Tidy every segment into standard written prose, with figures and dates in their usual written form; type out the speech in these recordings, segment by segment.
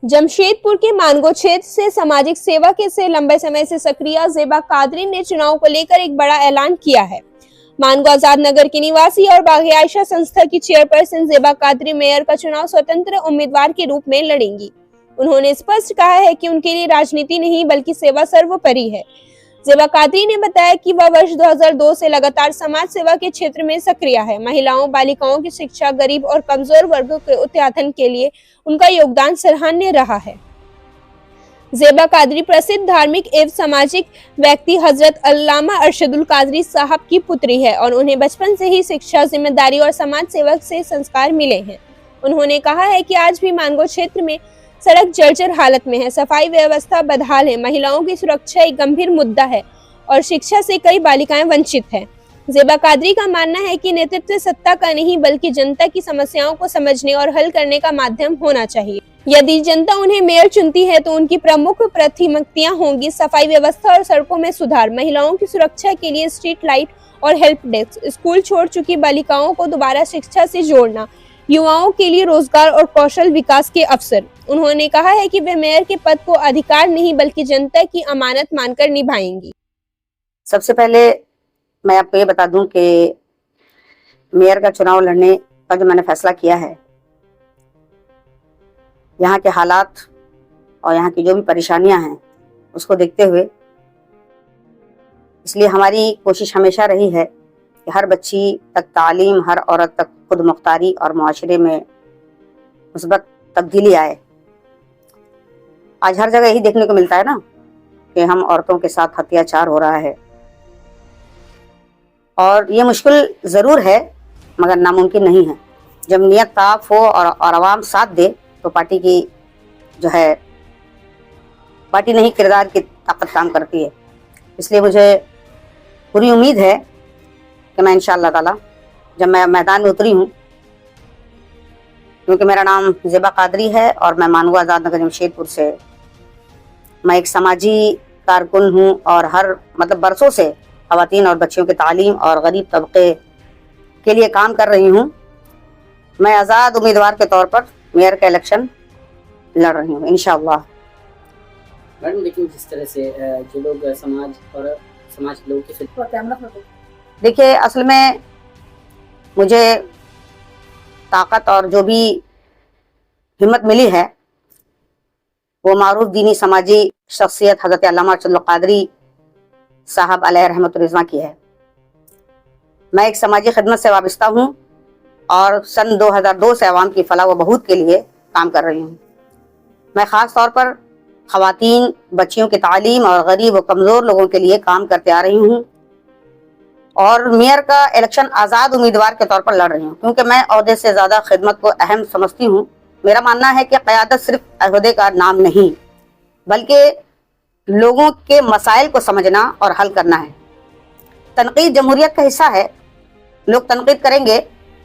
जमशेदपुर के मानगो क्षेत्र से सामाजिक सेवा के से लंबे समय से सक्रिय ज़ेबा कादरी ने चुनाव को लेकर एक बड़ा ऐलान किया है। मानगो आजाद नगर की निवासी और बाग़ आयशा संस्था की चेयरपर्सन ज़ेबा कादरी मेयर का चुनाव स्वतंत्र उम्मीदवार के रूप में लड़ेंगी। उन्होंने स्पष्ट कहा है कि उनके लिए राजनीति नहीं बल्कि सेवा सर्वोपरि है। ज़ेबा कादरी ने बताया कि वह वर्ष 2002 से लगातार समाज सेवा के क्षेत्र में सक्रिय है। महिलाओं, बालिकाओं की शिक्षा, गरीब और कमजोर वर्गों के उत्थान के लिए उनका योगदान सराहनीय रहा है। ज़ेबा कादरी प्रसिद्ध धार्मिक एवं सामाजिक व्यक्ति हजरत अल्लामा अरशदुल कादरी साहब की पुत्री है और उन्हें बचपन से ही शिक्षा, जिम्मेदारी और समाज सेवक से संस्कार मिले हैं। उन्होंने कहा है कि आज भी मानगो क्षेत्र में सड़क जर्जर हालत में है, सफाई व्यवस्था बदहाल है, महिलाओं की सुरक्षा एक गंभीर मुद्दा है और शिक्षा से कई बालिकाएं वंचित हैं। ज़ेबा कादरी का मानना है कि नेतृत्व सत्ता का नहीं बल्कि जनता की समस्याओं को समझने और हल करने का माध्यम होना चाहिए। यदि जनता उन्हें मेयर चुनती है तो उनकी प्रमुख प्राथमिकताएं होंगी सफाई व्यवस्था और सड़कों में सुधार, महिलाओं की सुरक्षा के लिए स्ट्रीट लाइट और हेल्प डेस्क, स्कूल छोड़ चुकी बालिकाओं को दोबारा शिक्षा से जोड़ना, युवाओं के लिए रोजगार और कौशल विकास के अवसर। उन्होंने कहा है कि वे मेयर के पद को अधिकार नहीं बल्कि जनता की अमानत मानकर निभाएंगी। सबसे पहले मैं आपको ये बता दूं कि मेयर का चुनाव लड़ने का जो मैंने फैसला किया है, यहाँ के हालात और यहाँ की जो भी परेशानियां हैं उसको देखते हुए, इसलिए हमारी कोशिश हमेशा रही है कि हर बच्ची तक तालीम, हर औरत तक खुद मुख्तारी और मुआशरे में मुस्बत तब्दीली आए। आज हर जगह यही देखने को मिलता है ना कि हम औरतों के साथ अत्याचार हो रहा है और ये मुश्किल ज़रूर है मगर नामुमकिन नहीं है। जब नियत साफ हो और आवाम साथ दे तो पार्टी की जो है पार्टी नहीं किरदार की ताकत काम करती है। इसलिए मुझे पूरी उम्मीद है कि मैं इंशाअल्लाह ताला जब मैं मैदान में उतरी हूँ, क्योंकि मेरा नाम ज़ेबा कादरी है और मैं मानगो आजाद नगर जमशेदपुर से मैं एक समाजी कारकुन हूँ और हर बरसों से ख़वातीन और बच्चियों के तालीम और गरीब तबके के लिए काम कर रही हूँ। मैं आज़ाद उम्मीदवार के तौर पर मेयर का इलेक्शन लड़ रही हूँ इंशाअल्लाह। मैडम, लेकिन जिस तरह से जो लोग समाज लोगों की देखिए, असल में मुझे ताकत और जो भी हिम्मत मिली है वो मारूफ दीनी समाजी शख्सियत हज़रत अल्लामा अरशदुल कादरी साहब अलैहि रहमतुर रिज़वा की है। मैं एक समाजी खिदमत से वाबस्ता हूँ और सन 2002 से अवाम की फलाह व बहूत के लिए काम कर रही हूँ। मैं ख़ास तौर पर ख़वातीन, बच्चियों की तालीम और गरीब व कमज़ोर लोगों के लिए काम करते आ रही हूँ और मेयर का इलेक्शन आज़ाद उम्मीदवार के तौर पर लड़ रही हूँ, क्योंकि मैं ओहदे से ज़्यादा खिदमत को अहम समझती हूँ। मेरा मानना है कि क़यादत सिर्फ ओहदे का नाम नहीं बल्कि लोगों के मसाइल को समझना और हल करना है। तनकीद जमहूरियत का हिस्सा है। लोग तनकीद करेंगे,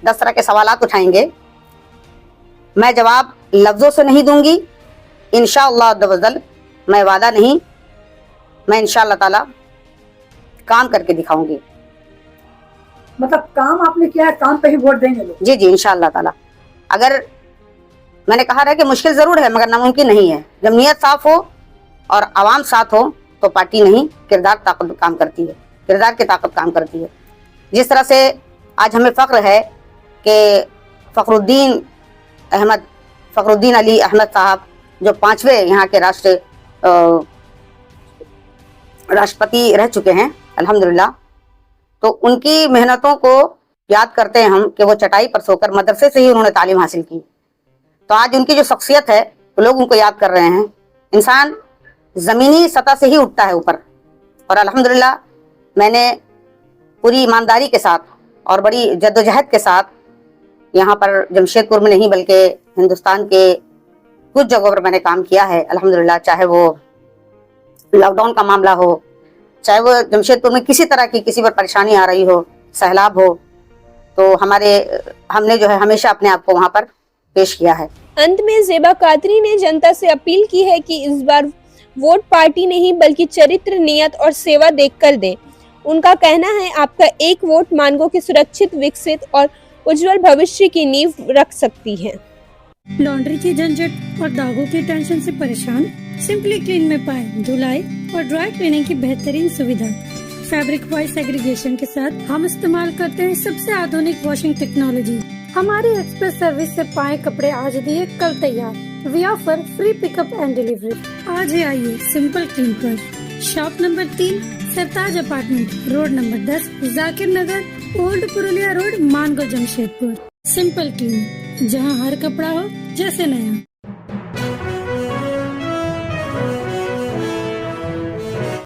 10 तरह के सवालात उठाएंगे, मैं जवाब लफ्ज़ों से नहीं दूंगी इंशाअल्लाह अज़्ज़वजल। मैं वादा नहीं, मैं इंशाअल्लाह ताला काम करके दिखाऊंगी। मतलब काम आपने किया है, काम पे ही वोट देंगे लोग? जी इंशाअल्लाह ताला। अगर मैंने कहा है कि मुश्किल ज़रूर है मगर नामुमकिन नहीं है। जब नीयत साफ हो और आवाम साथ हो तो पार्टी नहीं किरदार ताकत काम करती है, किरदार की ताकत काम करती है। जिस तरह से आज हमें फ़ख्र है कि फ़खरुद्दीन अली अहमद साहब जो 5वें यहाँ के राष्ट्रपति रह चुके हैं अल्हम्दुलिल्लाह, तो उनकी मेहनतों को याद करते हैं हम कि वो चटाई पर सोकर मदरसे से ही उन्होंने तालीम हासिल की। तो आज उनकी जो शख्सियत है तो लोग उनको याद कर रहे हैं। इंसान ज़मीनी सतह से ही उठता है ऊपर, और अल्हम्दुलिल्लाह मैंने पूरी ईमानदारी के साथ और बड़ी जद्दोजहद के साथ यहाँ पर जमशेदपुर में नहीं बल्कि हिंदुस्तान के कुछ जगहों पर मैंने काम किया है अल्हम्दुलिल्लाह। चाहे वो लॉकडाउन का मामला हो, चाहे वो जमशेदपुर में किसी तरह की किसी पर परेशानी आ रही हो, सैलाब हो, तो हमने जो है हमेशा अपने आप को वहाँ पर पेश किया है। अंत में ज़ेबा कादरी ने जनता से अपील की है कि इस बार वोट पार्टी नहीं बल्कि चरित्र, नियत और सेवा देखकर दें। उनका कहना है आपका एक वोट मानगो के सुरक्षित, विकसित और उज्जवल भविष्य की नींव रख सकती है। लॉन्ड्री की झंझट और दागों की टेंशन से परेशान? सिंपली क्लीन में पाएं धुलाई और ड्राई क्लीनिंग की बेहतरीन सुविधा। फैब्रिक वाइज सेग्रीगेशन के साथ हम इस्तेमाल करते हैं सबसे आधुनिक वॉशिंग टेक्नोलॉजी। हमारी एक्सप्रेस सर्विस से पाए कपड़े आज दिए कल तैयार। We offer free pickup and delivery. आज ही आइए सिंपल क्लीन पर। Shop number 3, Sartaj apartment, road number 10, Zakir Nagar, old Purulia road, Mango, Jamshedpur. Simple clean, जहां हर कपड़ा हो जैसे नया।